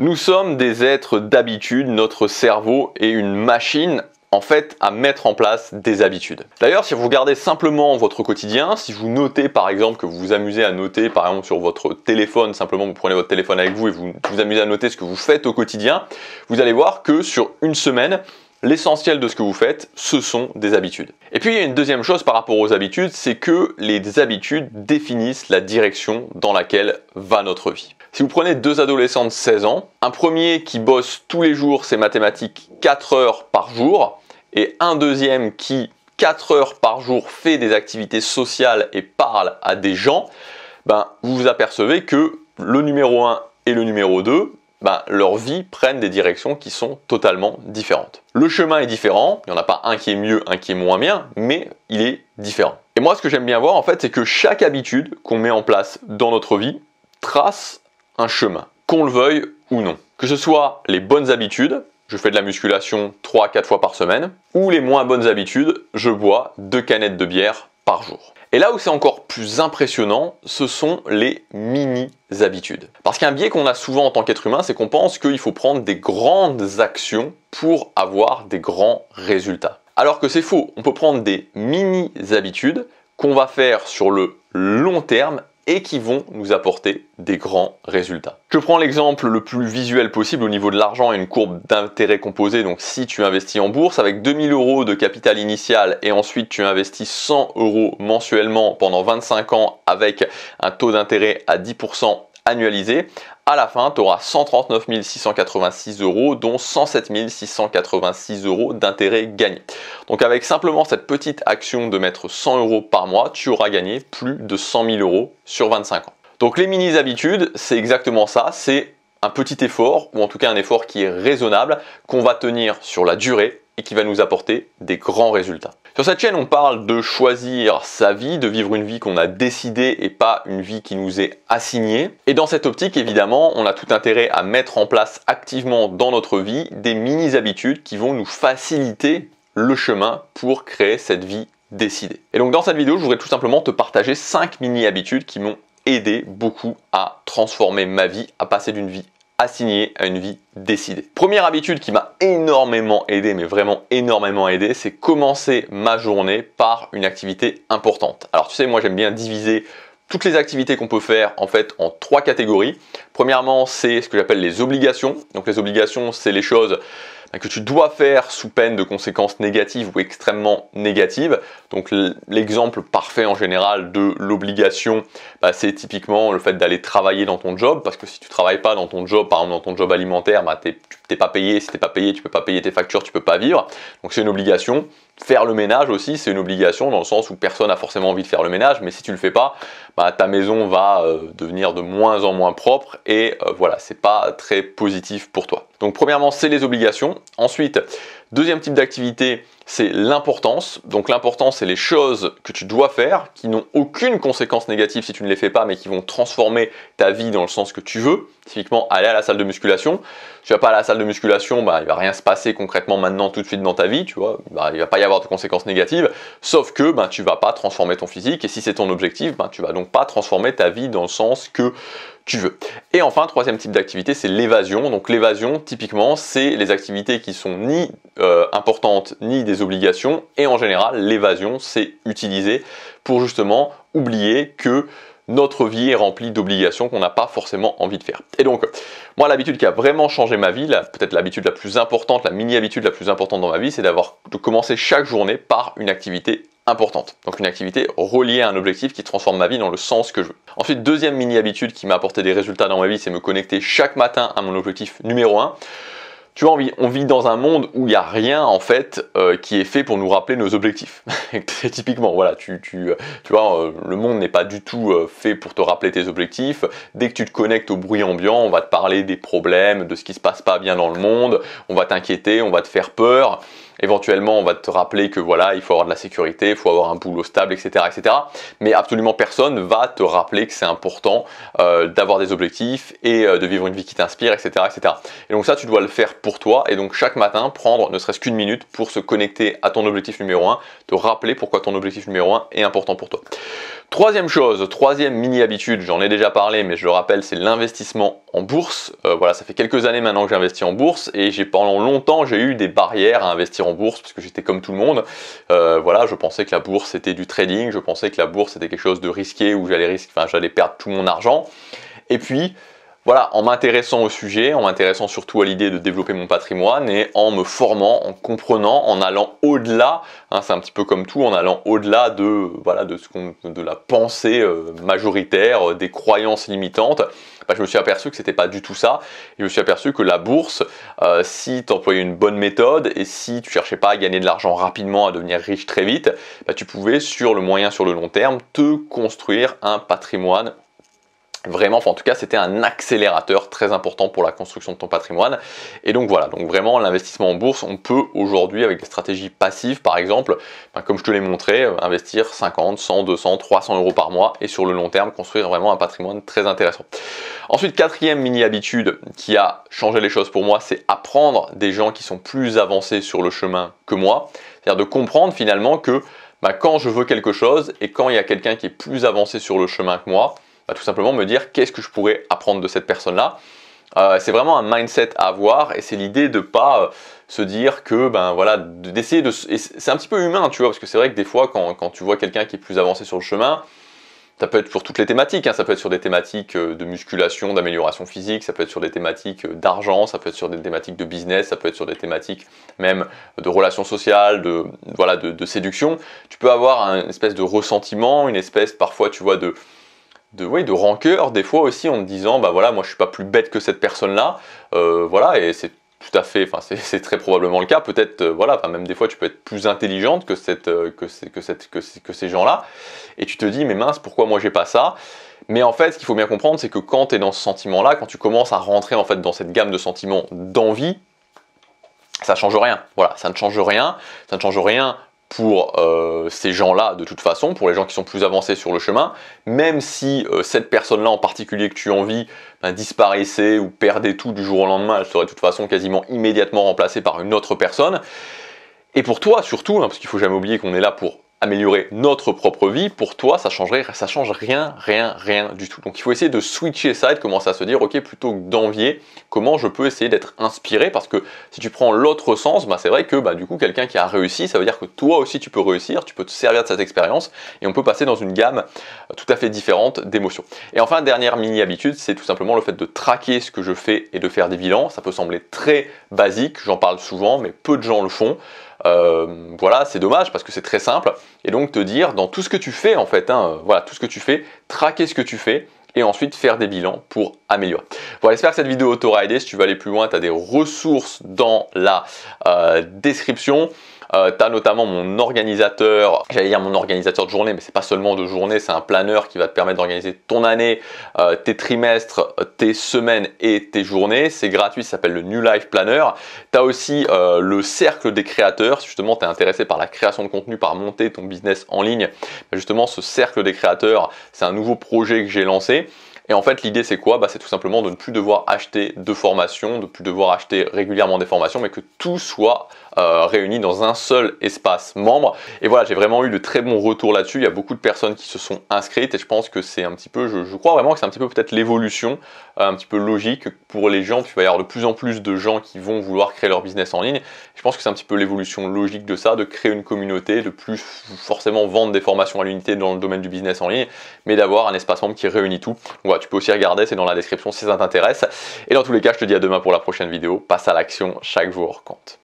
Nous sommes des êtres d'habitude, notre cerveau est une machine en fait à mettre en place des habitudes. D'ailleurs, si vous regardez simplement votre quotidien, si vous notez par exemple que vous vous amusez à noter par exemple sur votre téléphone, simplement vous prenez votre téléphone avec vous et vous vous amusez à noter ce que vous faites au quotidien, vous allez voir que sur une semaine, l'essentiel de ce que vous faites, ce sont des habitudes. Et puis il y a une deuxième chose par rapport aux habitudes, c'est que les habitudes définissent la direction dans laquelle va notre vie. Si vous prenez deux adolescents de 16 ans, un premier qui bosse tous les jours ses mathématiques 4 heures par jour, et un deuxième qui 4 heures par jour fait des activités sociales et parle à des gens, vous vous apercevez que le numéro 1 et le numéro 2, leur vie prennent des directions qui sont totalement différentes. Le chemin est différent, il n'y en a pas un qui est mieux, un qui est moins bien, mais il est différent. Et moi ce que j'aime bien voir en fait, c'est que chaque habitude qu'on met en place dans notre vie trace un chemin, qu'on le veuille ou non. Que ce soit les bonnes habitudes, je fais de la musculation 3-4 fois par semaine, ou les moins bonnes habitudes, je bois 2 canettes de bière par jour. Et là où c'est encore plus impressionnant, ce sont les mini-habitudes. Parce qu'un biais qu'on a souvent en tant qu'être humain, c'est qu'on pense qu'il faut prendre des grandes actions pour avoir des grands résultats. Alors que c'est faux, on peut prendre des mini-habitudes qu'on va faire sur le long terme et qui vont nous apporter des grands résultats. Je prends l'exemple le plus visuel possible au niveau de l'argent et une courbe d'intérêt composé. Donc si tu investis en bourse avec 2000 € de capital initial et ensuite tu investis 100 € mensuellement pendant 25 ans avec un taux d'intérêt à 10% annualisé, à la fin, tu auras 139 686 €, dont 107 686 € d'intérêt gagné. Donc avec simplement cette petite action de mettre 100 € par mois, tu auras gagné plus de 100 000 € sur 25 ans. Donc les mini-habitudes, c'est exactement ça, c'est un petit effort, ou en tout cas un effort qui est raisonnable, qu'on va tenir sur la durée et qui va nous apporter des grands résultats. Sur cette chaîne, on parle de choisir sa vie, de vivre une vie qu'on a décidée et pas une vie qui nous est assignée. Et dans cette optique, évidemment, on a tout intérêt à mettre en place activement dans notre vie des mini-habitudes qui vont nous faciliter le chemin pour créer cette vie décidée. Et donc dans cette vidéo, je voudrais tout simplement te partager 5 mini-habitudes qui m'ont aidé beaucoup à transformer ma vie, à passer d'une vie assignée à une vie décidée. Première habitude qui m'a énormément aidé, mais vraiment énormément aidé, c'est commencer ma journée par une activité importante. Alors tu sais, moi j'aime bien diviser toutes les activités qu'on peut faire en fait en 3 catégories. Premièrement, c'est ce que j'appelle les obligations. Donc les obligations, c'est les choses que tu dois faire sous peine de conséquences négatives ou extrêmement négatives. Donc l'exemple parfait en général de l'obligation, c'est typiquement le fait d'aller travailler dans ton job, parce que si tu ne travailles pas dans ton job, par exemple dans ton job alimentaire, tu n'es pas payé, si tu n'es pas payé, tu peux pas payer tes factures, tu peux pas vivre. Donc c'est une obligation. Faire le ménage aussi, c'est une obligation dans le sens où personne n'a forcément envie de faire le ménage, mais si tu le fais pas, ta maison va devenir de moins en moins propre et voilà, c'est pas très positif pour toi. Donc premièrement, c'est les obligations. Ensuite, deuxième type d'activité, c'est l'importance. Donc l'importance, c'est les choses que tu dois faire qui n'ont aucune conséquence négative si tu ne les fais pas, mais qui vont transformer ta vie dans le sens que tu veux. Typiquement, aller à la salle de musculation. Tu vas pas à la salle de musculation, il va rien se passer concrètement maintenant tout de suite dans ta vie, tu vois. Il va pas y avoir de conséquences négatives, sauf que tu vas pas transformer ton physique. Et si c'est ton objectif, tu vas donc pas transformer ta vie dans le sens que tu veux. Et enfin, troisième type d'activité, c'est l'évasion. Donc l'évasion, typiquement, c'est les activités qui sont ni importantes ni des obligations. Et en général, l'évasion, c'est utilisé pour justement oublier que notre vie est remplie d'obligations qu'on n'a pas forcément envie de faire. Et donc, moi, l'habitude qui a vraiment changé ma vie, peut-être l'habitude la plus importante, la mini-habitude la plus importante dans ma vie, c'est de commencer chaque journée par une activité importante. Donc une activité reliée à un objectif qui transforme ma vie dans le sens que je veux. Ensuite, deuxième mini-habitude qui m'a apporté des résultats dans ma vie, c'est me connecter chaque matin à mon objectif numéro 1. Tu vois, on vit dans un monde où il n'y a rien en fait qui est fait pour nous rappeler nos objectifs. Typiquement, voilà, tu vois, le monde n'est pas du tout fait pour te rappeler tes objectifs. Dès que tu te connectes au bruit ambiant, on va te parler des problèmes, de ce qui se passe pas bien dans le monde, on va t'inquiéter, on va te faire peur. Éventuellement, on va te rappeler que voilà, il faut avoir de la sécurité, il faut avoir un boulot stable, etc., etc. Mais absolument personne va te rappeler que c'est important d'avoir des objectifs et de vivre une vie qui t'inspire, etc., etc. Et donc ça, tu dois le faire pour toi. Et donc chaque matin, prendre ne serait-ce qu'une minute pour se connecter à ton objectif numéro 1, te rappeler pourquoi ton objectif numéro 1 est important pour toi. Troisième chose, troisième mini-habitude, j'en ai déjà parlé, mais je le rappelle, c'est l'investissement en bourse. Voilà, ça fait quelques années maintenant que j'investis en bourse et pendant longtemps, j'ai eu des barrières à investir en bourse parce que j'étais comme tout le monde. Voilà, je pensais que la bourse c'était du trading, je pensais que la bourse c'était quelque chose de risqué où j'allais perdre tout mon argent. Et puis, voilà, en m'intéressant au sujet, en m'intéressant surtout à l'idée de développer mon patrimoine et en me formant, en comprenant, en allant au-delà, hein, c'est un petit peu comme tout, en allant au-delà de, voilà, de la pensée majoritaire, des croyances limitantes, bah, je me suis aperçu que c'était pas du tout ça. Et je me suis aperçu que la bourse, si tu employais une bonne méthode et si tu cherchais pas à gagner de l'argent rapidement, à devenir riche très vite, bah, tu pouvais sur le moyen, sur le long terme, te construire un patrimoine. Vraiment, enfin en tout cas c'était un accélérateur très important pour la construction de ton patrimoine. Et donc voilà, donc vraiment l'investissement en bourse, on peut aujourd'hui avec des stratégies passives par exemple, comme je te l'ai montré, investir 50, 100, 200, 300 euros par mois et sur le long terme construire vraiment un patrimoine très intéressant. Ensuite, quatrième mini-habitude qui a changé les choses pour moi, c'est apprendre des gens qui sont plus avancés sur le chemin que moi. C'est-à-dire de comprendre finalement que quand je veux quelque chose et quand il y a quelqu'un qui est plus avancé sur le chemin que moi, tout simplement me dire qu'est-ce que je pourrais apprendre de cette personne-là. C'est vraiment un mindset à avoir et c'est l'idée de pas se dire que voilà, d'essayer de... C'est un petit peu humain, tu vois, parce que c'est vrai que des fois quand tu vois quelqu'un qui est plus avancé sur le chemin, ça peut être pour toutes les thématiques, hein, ça peut être sur des thématiques de musculation, d'amélioration physique, ça peut être sur des thématiques d'argent, ça peut être sur des thématiques de business, ça peut être sur des thématiques même de relations sociales, de séduction. Tu peux avoir une espèce de ressentiment, une espèce parfois, tu vois, de rancœur des fois aussi en te disant voilà, moi je suis pas plus bête que cette personne là, voilà, et c'est tout à fait, enfin c'est très probablement le cas, peut-être voilà, même des fois tu peux être plus intelligente que ces gens là et tu te dis mais mince, pourquoi moi j'ai pas ça? Mais en fait ce qu'il faut bien comprendre, c'est que quand tu es dans ce sentiment là, quand tu commences à rentrer en fait dans cette gamme de sentiments d'envie, ça change rien, voilà, ça ne change rien pour ces gens-là de toute façon, pour les gens qui sont plus avancés sur le chemin, même si cette personne-là en particulier que tu envies disparaissait ou perdait tout du jour au lendemain, elle serait de toute façon quasiment immédiatement remplacée par une autre personne. Et pour toi surtout, parce qu'il ne faut jamais oublier qu'on est là pour améliorer notre propre vie, pour toi ça change rien du tout. Donc il faut essayer de switcher ça et de commencer à se dire ok, plutôt que d'envier, comment je peux essayer d'être inspiré, parce que si tu prends l'autre sens, c'est vrai que du coup quelqu'un qui a réussi, ça veut dire que toi aussi tu peux réussir, tu peux te servir de cette expérience et on peut passer dans une gamme tout à fait différente d'émotions. Et enfin, dernière mini-habitude, c'est tout simplement le fait de traquer ce que je fais et de faire des bilans. Ça peut sembler très basique, j'en parle souvent, mais peu de gens le font. Voilà, c'est dommage parce que c'est très simple. Et donc te dire dans tout ce que tu fais en fait, voilà, tout ce que tu fais, traquer ce que tu fais et ensuite faire des bilans pour améliorer. Voilà, j'espère que cette vidéo t'aura aidé. Si tu veux aller plus loin, tu as des ressources dans la description. Tu as notamment mon organisateur, j'allais dire mon organisateur de journée, mais c'est pas seulement de journée, c'est un planeur qui va te permettre d'organiser ton année, tes trimestres, tes semaines et tes journées. C'est gratuit, ça s'appelle le New Life Planner. Tu as aussi le cercle des créateurs, si justement tu es intéressé par la création de contenu, par monter ton business en ligne. Justement, ce cercle des créateurs, c'est un nouveau projet que j'ai lancé. Et en fait, l'idée, c'est quoi? C'est tout simplement de ne plus devoir acheter de formations, de ne plus devoir acheter régulièrement des formations, mais que tout soit réuni dans un seul espace membre. Et voilà, j'ai vraiment eu de très bons retours là-dessus. Il y a beaucoup de personnes qui se sont inscrites et je pense que c'est un petit peu, je crois vraiment que c'est un petit peu peut-être l'évolution, un petit peu logique pour les gens. Puis il va y avoir de plus en plus de gens qui vont vouloir créer leur business en ligne. Je pense que c'est un petit peu l'évolution logique de ça, de créer une communauté, de plus forcément vendre des formations à l'unité dans le domaine du business en ligne, mais d'avoir un espace membre qui réunit tout. Donc voilà, tu peux aussi regarder, c'est dans la description si ça t'intéresse. Et dans tous les cas, je te dis à demain pour la prochaine vidéo. Passe à l'action, chaque jour compte.